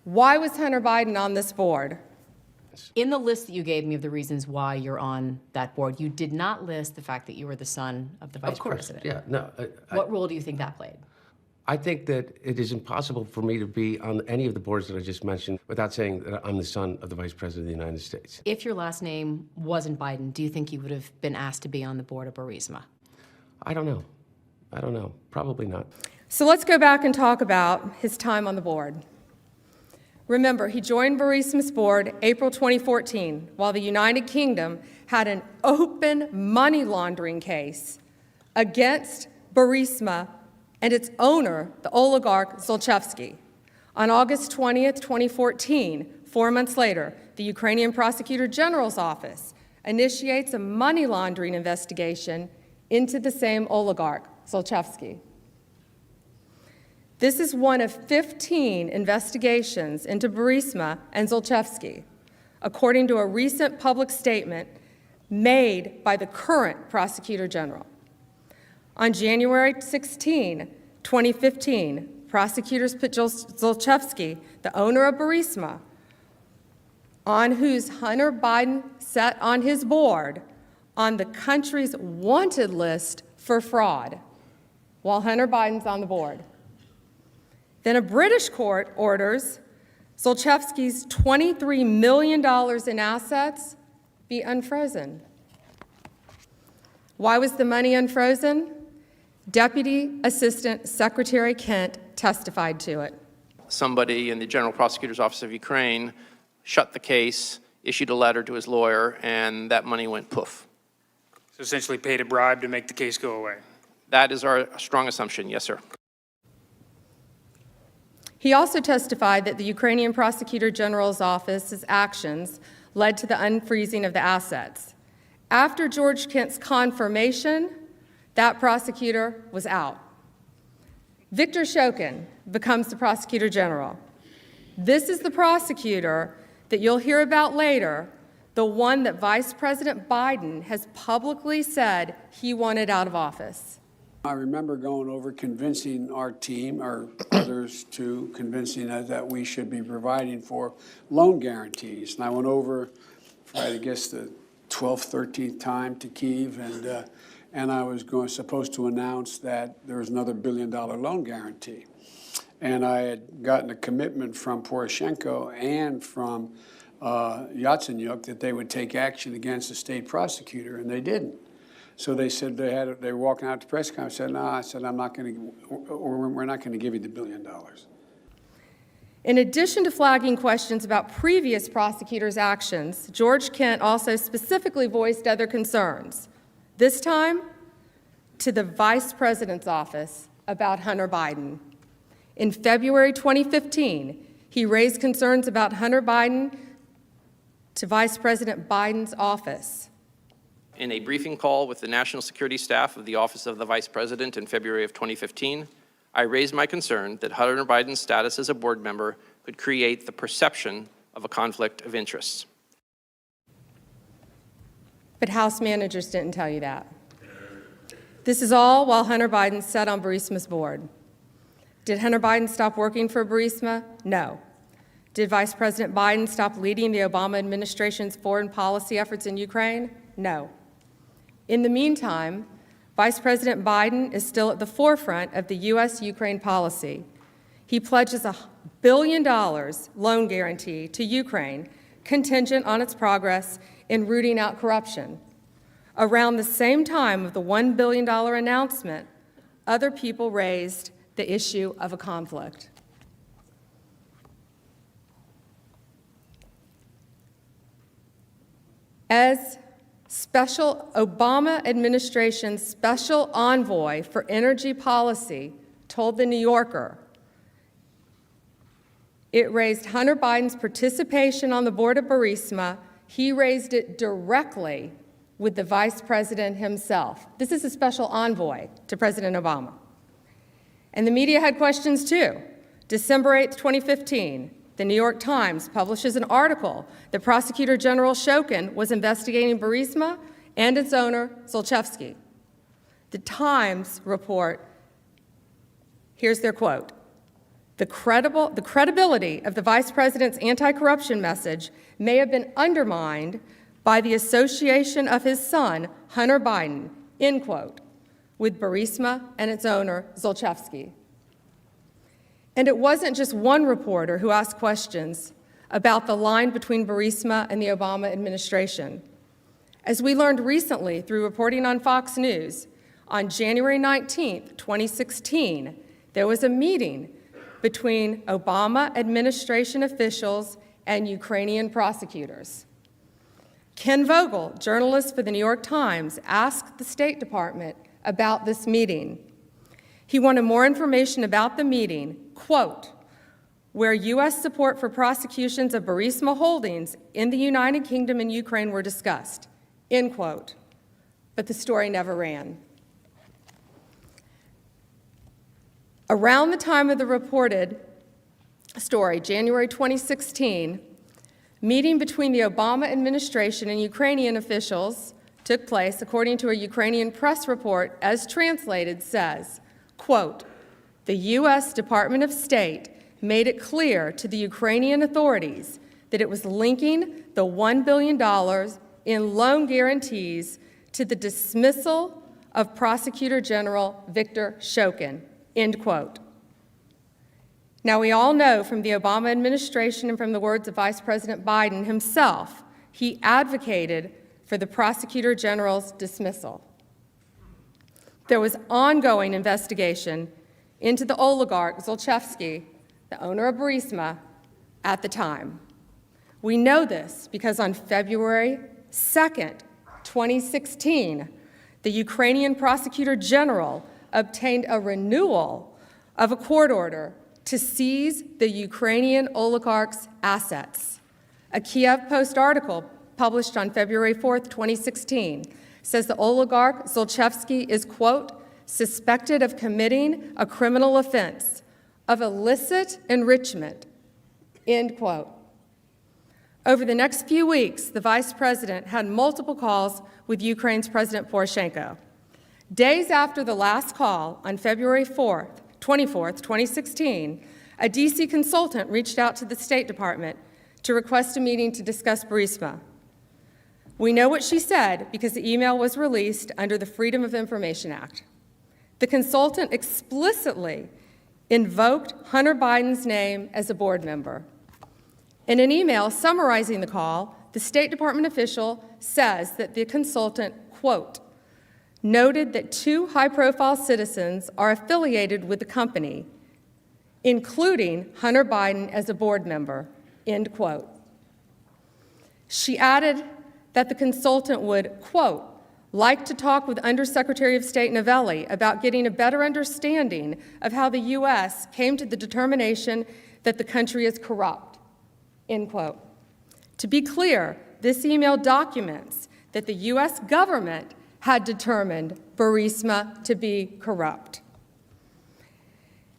Why was Hunter Biden on this board? In the list that you gave me of the reasons why you're on that board, you did not list the fact that you were the son of the vice president. Yeah, no. What role do you think that played? I think that it is impossible for me to be on any of the boards that I just mentioned without saying that I'm the son of the Vice President of the United States. If your last name wasn't Biden, do you think you would have been asked to be on the board of Burisma? I don't know. I don't know. Probably not. So let's go back and talk about his time on the board. Remember, he joined Burisma's board April 2014 while the United Kingdom had an open money laundering case against Burisma and its owner, the oligarch Zlochevsky. On August 20th, 2014, 4 months later, the Ukrainian Prosecutor General's office initiates a money laundering investigation into the same oligarch, Zlochevsky. This is one of 15 investigations into Burisma and Zlochevsky, according to a recent public statement made by the current Prosecutor General. On January 16, 2015, prosecutors put Zlochevsky, the owner of Burisma, on whose Hunter Biden sat on his board, on the country's wanted list for fraud, while Hunter Biden's on the board. Then a British court orders Zlochevsky's $23 million in assets be unfrozen. Why was the money unfrozen? Deputy Assistant Secretary Kent testified to it. Somebody in the General Prosecutor's Office of Ukraine shut the case, issued a letter to his lawyer, and that money went poof. So essentially paid a bribe to make the case go away. That is our strong assumption, yes, sir. He also testified that the Ukrainian Prosecutor General's office's actions led to the unfreezing of the assets. After George Kent's confirmation, that prosecutor was out. Viktor Shokin becomes the Prosecutor General. This is the prosecutor that you'll hear about later, the one that Vice President Biden has publicly said he wanted out of office. I remember going over convincing our team, or others too, convincing us that we should be providing for loan guarantees. And I went over for, I guess, the 12th, 13th time to Kyiv, and I was supposed to announce that there was another $1 billion loan guarantee. And I had gotten a commitment from Poroshenko and from Yatsenyuk that they would take action against the state prosecutor, and they didn't. So they said they were walking out to press conference. I said, no, I said, we're not going to give you the $1 billion. In addition to flagging questions about previous prosecutors' actions, George Kent also specifically voiced other concerns, this time to the Vice President's office about Hunter Biden. In February 2015, he raised concerns about Hunter Biden to Vice President Biden's office. In a briefing call with the National Security Staff of the Office of the Vice President in February of 2015, I raised my concern that Hunter Biden's status as a board member could create the perception of a conflict of interests. But House managers didn't tell you that. This is all while Hunter Biden sat on Burisma's board. Did Hunter Biden stop working for Burisma? No. Did Vice President Biden stop leading the Obama administration's foreign policy efforts in Ukraine? No. In the meantime, Vice President Biden is still at the forefront of the U.S.-Ukraine policy. He pledges a $1 billion loan guarantee to Ukraine, contingent on its progress in rooting out corruption. Around the same time of the $1 billion announcement, other people raised the issue of a conflict. As Obama administration's special envoy for energy policy told The New Yorker, it raised Hunter Biden's participation on the board of Burisma. He raised it directly with the vice president himself. This is a special envoy to President Obama. And the media had questions too. December 8th, 2015, the New York Times publishes an article that Prosecutor General Shokin was investigating Burisma and its owner, Zlochevsky. The Times report, here's their quote, The credibility of the Vice President's anti-corruption message may have been undermined by the association of his son, Hunter Biden, end quote, with Burisma and its owner, Zlochevsky. And it wasn't just one reporter who asked questions about the line between Burisma and the Obama administration. As we learned recently through reporting on Fox News, on January 19, 2016, there was a meeting between Obama administration officials and Ukrainian prosecutors. Ken Vogel, journalist for the New York Times, asked the State Department about this meeting. He wanted more information about the meeting, quote, where U.S. support for prosecutions of Burisma holdings in the United Kingdom and Ukraine were discussed, end quote. But the story never ran. Around the time of the reported story, January 2016, meeting between the Obama administration and Ukrainian officials took place, according to a Ukrainian press report, as translated, says, quote, the U.S. Department of State made it clear to the Ukrainian authorities that it was linking the $1 billion in loan guarantees to the dismissal of Prosecutor General Viktor Shokin, end quote. Now, we all know from the Obama administration and from the words of Vice President Biden himself, he advocated for the Prosecutor General's dismissal. There was ongoing investigation into the oligarch Zlochevsky, the owner of Burisma, at the time. We know this because on February 2nd, 2016, the Ukrainian Prosecutor General obtained a renewal of a court order to seize the Ukrainian oligarch's assets. A Kiev Post article published on February 4th, 2016, says the oligarch Zlochevsky is, quote, suspected of committing a criminal offense of illicit enrichment, end quote. Over the next few weeks, the Vice President had multiple calls with Ukraine's President Poroshenko. Days after the last call, on February 24th, 2016, a D.C. consultant reached out to the State Department to request a meeting to discuss Burisma. We know what she said because the email was released under the Freedom of Information Act. The consultant explicitly invoked Hunter Biden's name as a board member. In an email summarizing the call, the State Department official says that the consultant, quote, noted that 2 high-profile citizens are affiliated with the company, including Hunter Biden as a board member, end quote. She added that the consultant would, quote, like to talk with Undersecretary of State Novelli about getting a better understanding of how the U.S. came to the determination that the country is corrupt, end quote. To be clear, this email documents that the U.S. government had determined Burisma to be corrupt.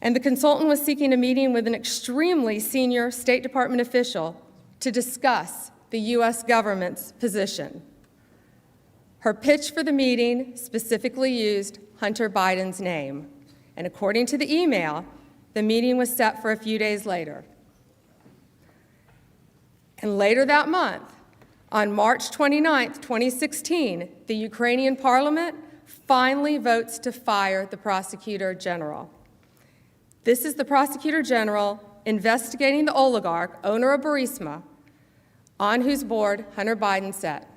And the consultant was seeking a meeting with an extremely senior State Department official to discuss the U.S. government's position. Her pitch for the meeting specifically used Hunter Biden's name, and according to the email, the meeting was set for a few days later. And later that month, on March 29, 2016, the Ukrainian parliament finally votes to fire the Prosecutor General. This is the Prosecutor General investigating the oligarch, owner of Burisma, on whose board Hunter Biden sat.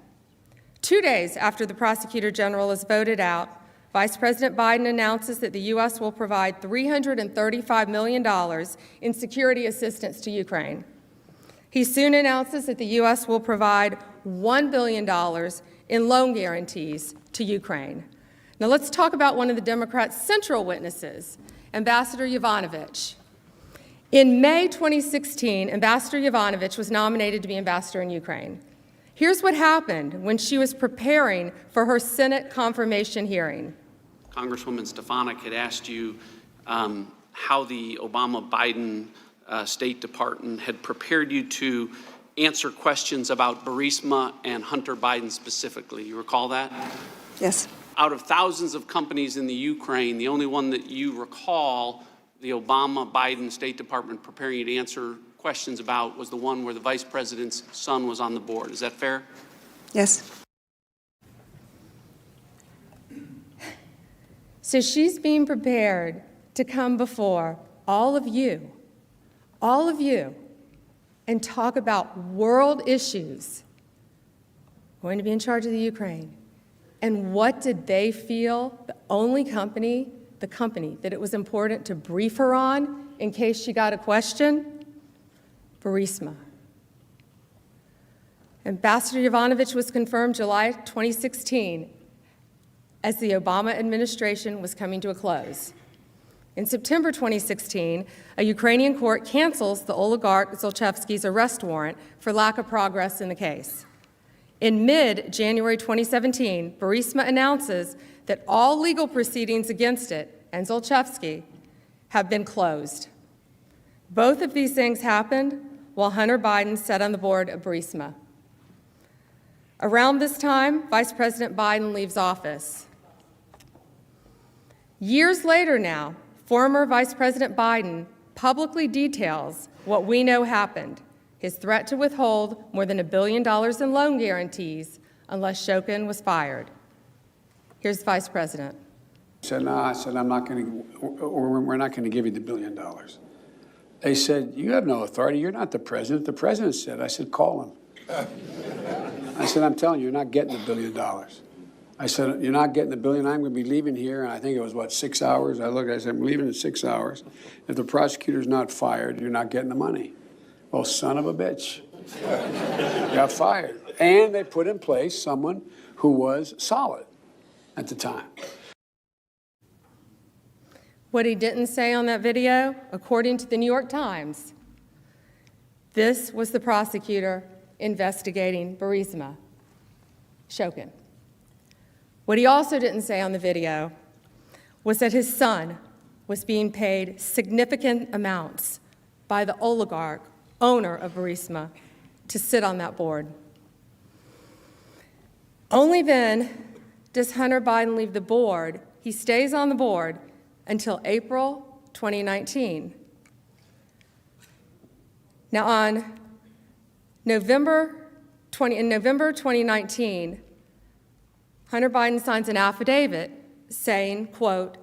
2 days after the Prosecutor General is voted out, Vice President Biden announces that the U.S. will provide $335 million in security assistance to Ukraine. He soon announces that the U.S. will provide $1 billion in loan guarantees to Ukraine. Now let's talk about one of the Democrats' central witnesses, Ambassador Yovanovitch. In May 2016, Ambassador Yovanovitch was nominated to be ambassador in Ukraine. Here's what happened when she was preparing for her Senate confirmation hearing. Congresswoman Stefanik had asked you how the Obama-Biden State Department had prepared you to answer questions about Burisma and Hunter Biden specifically. You recall that? Yes. Out of thousands of companies in the Ukraine, the only one that you recall the Obama-Biden State Department preparing you to answer questions about was the one where the vice president's son was on the board. Is that fair? Yes. So she's being prepared to come before all of you, and talk about world issues, going to be in charge of the Ukraine. And what did they feel, the only company, the company that it was important to brief her on in case she got a question? Burisma. Ambassador Yovanovitch was confirmed July 2016 as the Obama administration was coming to a close. In September 2016, a Ukrainian court cancels the oligarch Zlochevsky's arrest warrant for lack of progress in the case. In mid-January 2017, Burisma announces that all legal proceedings against it and Zlochevsky have been closed. Both of these things happened while Hunter Biden sat on the board of Burisma. Around this time, Vice President Biden leaves office. Years later now, former Vice President Biden publicly details what we know happened, his threat to withhold more than $1 billion in loan guarantees unless Shokin was fired. Here's the Vice President. I said, no, I said, I'm not going to, or we're not going to give you the $1 billion. They said, you have no authority. You're not the president. The president said, I said, call him. I said, I'm telling you, you're not getting the $1 billion. I said, you're not getting the $1 billion. I'm going to be leaving here. And I think it was, 6 hours? I looked, I said, I'm leaving in 6 hours. If the prosecutor's not fired, you're not getting the money. Well, son of a bitch. Got fired. And they put in place someone who was solid at the time. What he didn't say on that video, according to the New York Times, this was the prosecutor investigating Burisma, Shokin. What he also didn't say on the video was that his son was being paid significant amounts by the oligarch, owner of Burisma, to sit on that board. Only then does Hunter Biden leave the board. He stays on the board until April 2019. Now, in November 2019, Hunter Biden signs an affidavit saying, quote,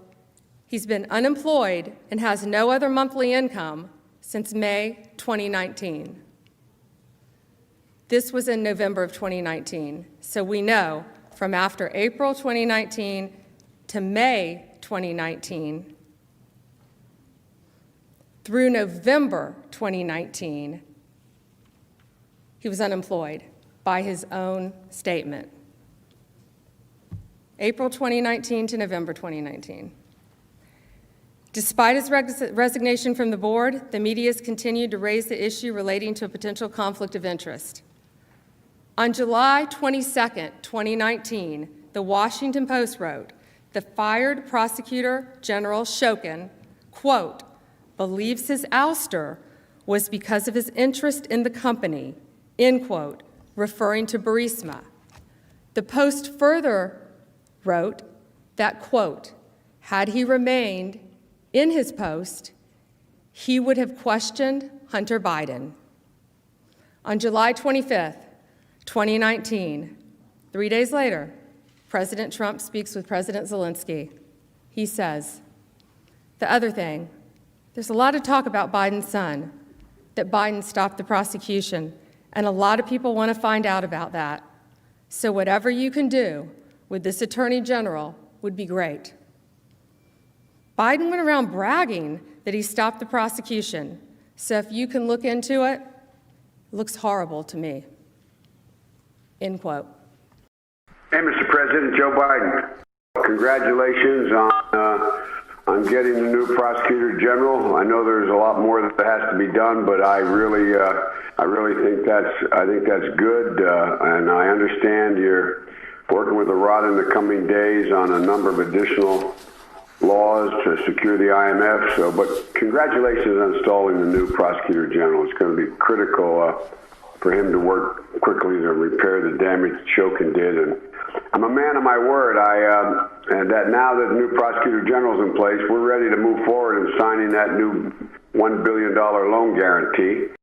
he's been unemployed and has no other monthly income since May 2019. This was in November of 2019, so we know from after April 2019 to May 2019, through November 2019, he was unemployed by his own statement. April 2019 to November 2019. Despite his resignation from the board, the media has continued to raise the issue relating to a potential conflict of interest. On July 22, 2019, the Washington Post wrote, the fired prosecutor general Shokin, quote, believes his ouster was because of his interest in the company, end quote, referring to Burisma. The Post further wrote that, quote, had he remained in his post, he would have questioned Hunter Biden. On July 25th, 2019, 3 days later, President Trump speaks with President Zelensky. He says, the other thing, there's a lot of talk about Biden's son, that Biden stopped the prosecution, and a lot of people want to find out about that. So whatever you can do with this attorney general would be great. Biden went around bragging that he stopped the prosecution. So if you can look into it, it looks horrible to me. End quote. Hey, Mr. President, Joe Biden. Congratulations on getting the new prosecutor general. I know there's a lot more that has to be done, but I really think that's good, and I understand you're working with the rod in the coming days on a number of additional laws to secure the IMF. But congratulations on installing the new prosecutor general. It's going to be critical for him to work quickly to repair the damage Shokin did, and I'm a man of my word. And that now that the new prosecutor general's in place, we're ready to move forward in signing that new $1 billion loan guarantee.